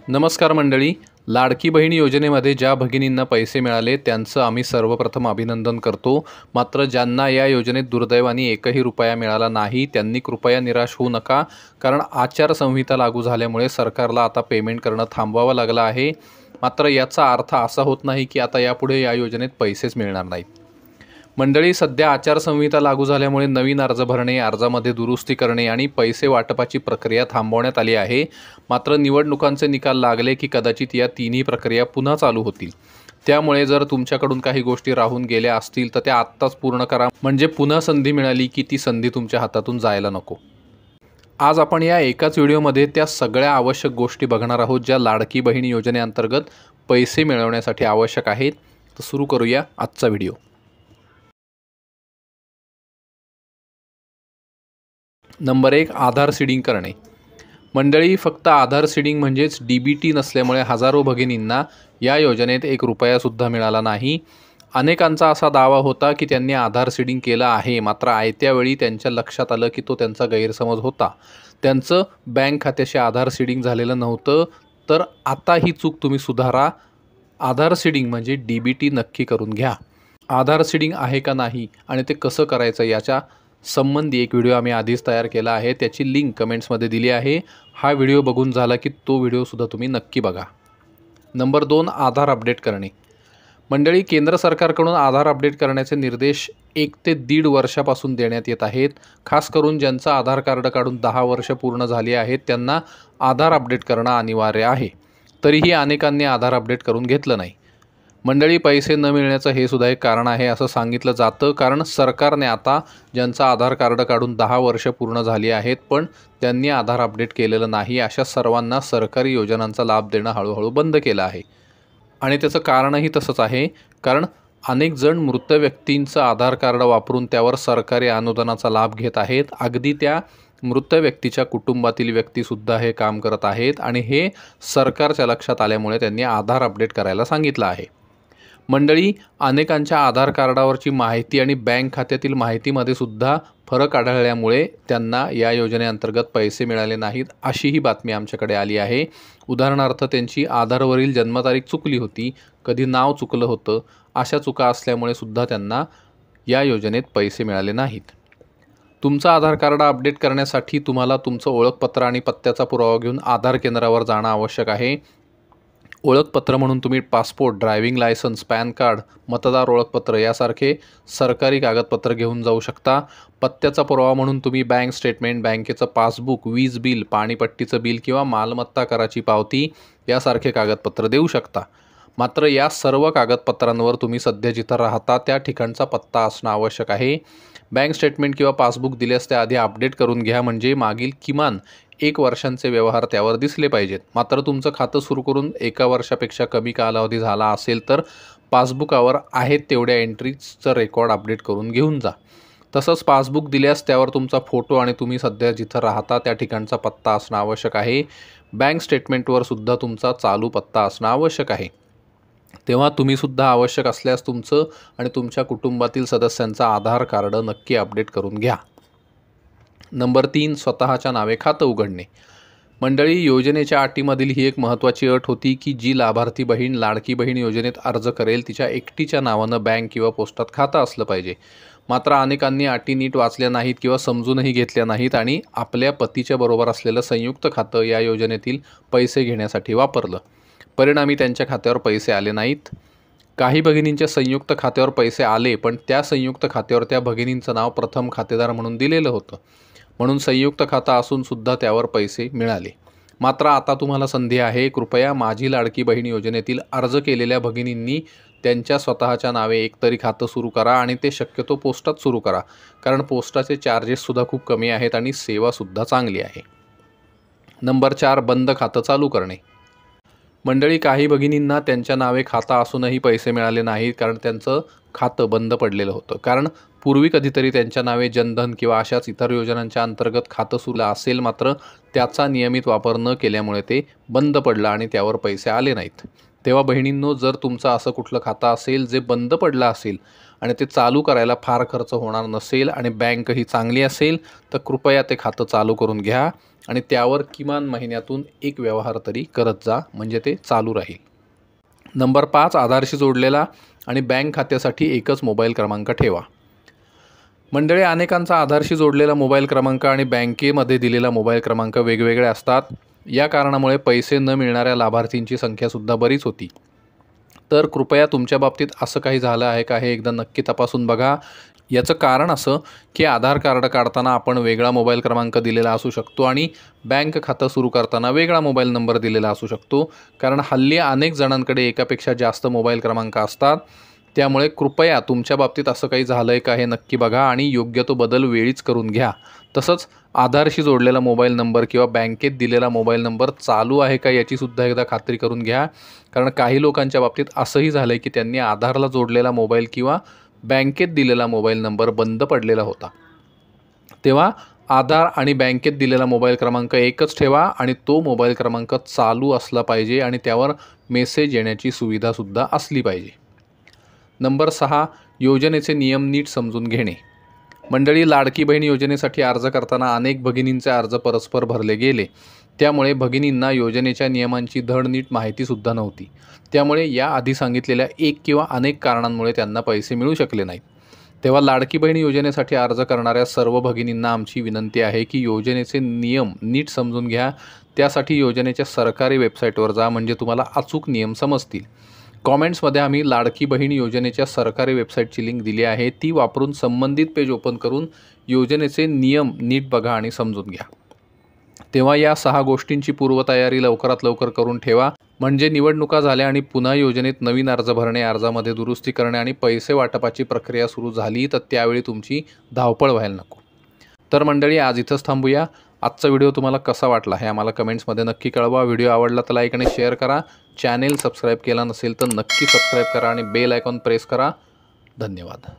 नमस्कार मंडळी. लाडकी बहीण योजनेमध्ये ज्या भगिनींना पैसे मिळाले त्यांचं आम्ही सर्वप्रथम अभिनंदन करतो. मात्र ज्यांना या योजनेत दुर्दैवाने एकही रुपया मिळाला नाही त्यांनी कृपया निराश होऊ नका, कारण आचारसंहिता लागू झाल्यामुळे सरकारला आता पेमेंट करणं थांबवावं लागलं आहे. मात्र याचा अर्थ असा होत नाही की आता यापुढे या योजनेत पैसेच मिळणार नाहीत. मंडळी, सध्या आचारसंहिता लागू झाल्यामुळे नवीन अर्ज भरणे, अर्जामध्ये दुरुस्ती करणे आणि पैसे वाटपाची प्रक्रिया थांबवण्यात आली आहे. मात्र निवडणुकांचे निकाल लागले की कदाचित या तिन्ही प्रक्रिया पुन्हा चालू होतील. त्यामुळे जर तुमच्याकडून काही गोष्टी राहून गेल्या असतील तर त्या आत्ताच पूर्ण करा, म्हणजे पुन्हा संधी मिळाली की ती संधी तुमच्या हातातून जायला नको. आज आपण या एकाच व्हिडिओमध्ये त्या सगळ्या आवश्यक गोष्टी बघणार आहोत ज्या लाडकी बहीण योजनेअंतर्गत पैसे मिळवण्यासाठी आवश्यक आहेत. तर सुरू करूया आजचा व्हिडिओ. नंबर 1, आधार सीडिंग करणे. मंडळी, फक्त आधार सीडिंग म्हणजेच DBT नसल्यामुळे हजारो भगिनींना या योजनेत एक रुपयासुद्धा मिळाला नाही. अनेकांचा असा दावा होता की त्यांनी आधार सीडिंग केलं आहे, मात्र आयत्या वेळी त्यांच्या लक्षात आलं की तो त्यांचा गैरसमज होता. त्यांचं बँक खात्याशी आधार सीडिंग झालेलं नव्हतं. तर आता ही चूक तुम्ही सुधारा. आधार सीडिंग म्हणजे DBT नक्की करून घ्या. आधार सीडिंग आहे का नाही आणि ते कसं करायचं याच्या संबंधी एक व्हिडिओ आम्ही आधीच तयार केला आहे, त्याची लिंक कमेंट्समध्ये दिली आहे. हा व्हिडिओ बघून झाला की तो व्हिडिओसुद्धा तुम्ही नक्की बघा. नंबर 2, आधार अपडेट करणे. मंडळी, केंद्र सरकारकडून आधार अपडेट करण्याचे निर्देश 1 ते 1.5 वर्षापासून देण्यात येत आहेत. खास करून ज्यांचं आधार कार्ड काढून 10 वर्ष पूर्ण झाली आहेत त्यांना आधार अपडेट करणं अनिवार्य आहे. तरीही अनेकांनी आधार अपडेट करून घेतलं नाही. मंडळी, पैसे न मिळण्याचं हे सुद्धा एक कारण आहे असं सांगितलं जातं, कारण सरकारने आता ज्यांचं आधार कार्ड काढून 10 वर्ष पूर्ण झाली आहेत पण त्यांनी आधार अपडेट केलेलं नाही अशा सर्वांना सरकारी योजनांचा लाभ देणं हळूहळू बंद केलं आहे. आणि त्याचं कारणही तसंच आहे, कारण अनेक जण मृत व्यक्तींचं आधार कार्ड वापरून त्यावर सरकारी अनुदानाचा लाभ घेत आहेत. अगदी त्या मृत व्यक्तीच्या कुटुंबातील व्यक्तीसुद्धा हे काम करत आहेत आणि हे सरकारच्या लक्षात आल्यामुळे त्यांनी आधार अपडेट करायला सांगितलं आहे. मंडळी, अनेकांच्या आधार कार्डावरची माहिती आणि बँक खात्यातील माहितीमध्ये सुद्धा फरक आढळल्यामुळे त्यांना या योजनेअंतर्गत पैसे मिळाले नाहीत अशी ही बातमी आमच्याकडे आली आहे. उदाहरणार्थ, त्यांची आधारवरील जन्मतारीख चुकली होती, कधी नाव चुकलं होतं. अशा चुका असल्यामुळे सुद्धा त्यांना या योजनेत पैसे मिळाले नाहीत. तुमचं आधार कार्ड अपडेट करण्यासाठी तुम्हाला तुमचं ओळखपत्र आणि पत्त्याचा पुरावा घेऊन आधार केंद्रावर जाणं आवश्यक आहे. ओळखपत्र म्हणून तुम्ही passport, driving licence, pan card, मतदार ओळखपत्र यासारखे सरकारी कागदपत्र घेऊन जाऊ शकता. पत्त्याचा पुरावा म्हणून तुम्ही बँक स्टेटमेंट, बँकेचं पासबुक, वीज बिल, पाणीपट्टीचं बिल किंवा मालमत्ता कराची पावती यासारखे कागदपत्र देऊ शकता. मात्र या सर्व कागदपत्रांवर तुम्ही सध्या जिथं राहता त्या ठिकाणचा पत्ता असणं आवश्यक आहे. बँक स्टेटमेंट किंवा पासबुक दिल्यास त्या आधी अपडेट करून घ्या, म्हणजे मागील किमान 1 वर्षांचे व्यवहार त्यावर दिसले पाहिजेत. मात्र तुमचं खातं सुरू करून 1 वर्षापेक्षा कमी कालावधी झाला असेल तर पासबुकावर आहेत तेवढ्या एंट्रीजचं रेकॉर्ड अपडेट करून घेऊन जा. तसंच पासबुक दिल्यास त्यावर तुमचा फोटो आणि तुम्ही सध्या जिथं राहता त्या ठिकाणचा पत्ता असणं आवश्यक आहे. बँक स्टेटमेंटवर सुद्धा तुमचा चालू पत्ता असणं आवश्यक आहे. तेव्हा तुम्हीसुद्धा आवश्यक असल्यास तुमचं आणि तुमच्या कुटुंबातील सदस्यांचं आधार कार्ड नक्की अपडेट करून घ्या. नंबर 3, स्वतःच्या नावे खातं उघडणे. मंडळी, योजनेच्या अटीमधील ही एक महत्त्वाची अट होती की जी लाभार्थी बहीण लाडकी बहीण योजनेत अर्ज करेल तिच्या एकटीच्या नावानं बँक किंवा पोस्टात खातं असलं पाहिजे. मात्र अनेकांनी अटी नीट वाचल्या नाहीत किंवा समजूनही घेतल्या नाहीत आणि आपल्या पतीच्या बरोबर असलेलं संयुक्त खातं या योजनेतील पैसे घेण्यासाठी वापरलं. परिणामी त्यांच्या खात्यावर पैसे आले नाहीत. काही भगिनींच्या संयुक्त खात्यावर पैसे आले पण त्या संयुक्त खात्यावर त्या भगिनींचं नाव प्रथम खातेदार म्हणून दिलेलं होतं, म्हणून संयुक्त खातं असून सुद्धा त्यावर पैसे मिळाले. मात्र आता तुम्हाला संधी आहे. कृपया माझी लाडकी बहीण योजनेतील अर्ज केलेल्या भगिनींनी त्यांच्या स्वतःच्या नावे एकतरी खातं सुरू करा आणि ते शक्यतो पोस्टात सुरू करा, कारण पोस्टाचे चार्जेससुद्धा खूप कमी आहेत आणि सेवासुद्धा चांगली आहे. नंबर 4, बंद खातं चालू करणे. मंडळी, काही भगिनींना त्यांच्या नावे खातं असूनही पैसे मिळाले नाहीत, कारण त्यांचं खातं बंद पडलेलं होतं. कारण पूर्वी कधीतरी त्यांच्या नावे जनधन किंवा अशाच इतर योजनांच्या अंतर्गत खातं सुरू असेल, मात्र त्याचा नियमित वापर न केल्यामुळे ते बंद पडलं आणि त्यावर पैसे आले नाहीत. तेव्हा बहिणींनो, जर तुमचं असं कुठलं खातं असेल जे बंद पडलं असेल आणि ते चालू करायला फार खर्च होणार नसेल आणि बँकही चांगली असेल, तर कृपया ते खातं चालू करून घ्या आणि त्यावर किमान महिन्यातून एक व्यवहार तरी करत जा, म्हणजे ते चालू राहील. नंबर 5, आधारशी जोडलेला आणि बँक खात्यासाठी एकच मोबाईल क्रमांक ठेवा. मंडळी, अनेकांचा आधारशी जोडलेला मोबाईल क्रमांक आणि बँकेमध्ये दिलेला मोबाईल क्रमांक वेगवेगळे असतात. या कारणामुळे पैसे न मिळणाऱ्या लाभार्थींची संख्यासुद्धा बरीच होती. तर कृपया तुमच्या बाबतीत असं काही झालं आहे का हे एकदा नक्की तपासून बघा. याचं कारण असं की आधार कार्ड काढताना आपण वेगळा मोबाईल क्रमांक दिलेला असू शकतो आणि बँक खातं सुरू करताना वेगळा मोबाईल नंबर दिलेला असू शकतो. कारण हल्ली अनेक जणांकडे एकापेक्षा जास्त मोबाईल क्रमांक असतात. त्यामुळे कृपया तुमच्या बाबतीत असं काही झालं आहे का हे नक्की बघा आणि योग्य तो बदल वेळीच करून घ्या. तसंच आधारशी जोडलेला मोबाईल नंबर किंवा बँकेत दिलेला मोबाईल नंबर चालू आहे का याचीसुद्धा एकदा खात्री करून घ्या. कारण काही लोकांच्या बाबतीत असंही झालं आहे की त्यांनी आधारला जोडलेला मोबाईल किंवा बँकेत दिलेला मोबाईल नंबर बंद पडलेला होता. तेव्हा आधार आणि बँकेत दिलेला मोबाईल क्रमांक एकच ठेवा आणि तो मोबाईल क्रमांक चालू असला पाहिजे आणि त्यावर मेसेज येण्याची सुविधासुद्धा असली पाहिजे. नंबर 6, योजनेचे नियम नीट समजून घेणे. मंडळी, लाडकी बहीण योजनेसाठी अर्ज करताना अनेक भगिनींचे अर्ज परस्पर भरले गेले. त्यामुळे भगिनींना योजनेच्या नियमांची धड नीट माहितीसुद्धा नव्हती. त्यामुळे या आधी सांगितलेल्या एक किंवा अनेक कारणांमुळे त्यांना पैसे मिळू शकले नाहीत. तेव्हा लाडकी बहीण योजनेसाठी अर्ज करणाऱ्या सर्व भगिनींना आमची विनंती आहे की योजनेचे नियम नीट समजून घ्या. त्यासाठी योजनेच्या सरकारी वेबसाईटवर जा, म्हणजे तुम्हाला अचूक नियम समजतील. कॉमेंट्समध्ये आम्ही लाडकी बहीण योजनेच्या सरकारी वेबसाईटची लिंक दिली आहे. ती वापरून संबंधित पेज ओपन करून योजनेचे नियम नीट बघा आणि समजून घ्या. तेव्हा या 6 गोष्टींची पूर्वतयारी लवकरात लवकर करून ठेवा, म्हणजे निवडणुका झाल्या आणि पुन्हा योजनेत नवीन अर्ज भरणे, अर्जामध्ये दुरुस्ती करणे आणि पैसे वाटपाची प्रक्रिया सुरू झाली तर त्यावेळी तुमची धावपळ व्हायला नको. तर मंडळी, आज इथंच थांबूया. आजचा व्हिडिओ तुम्हाला कसा वाटला हे आम्हाला कमेंट्समध्ये नक्की कळवा. व्हिडिओ आवडला तर लाईक आणि शेअर करा. चॅनेल सबस्क्राईब केला नसेल तर नक्की सबस्क्राईब करा आणि बेल आयकॉन प्रेस करा. धन्यवाद.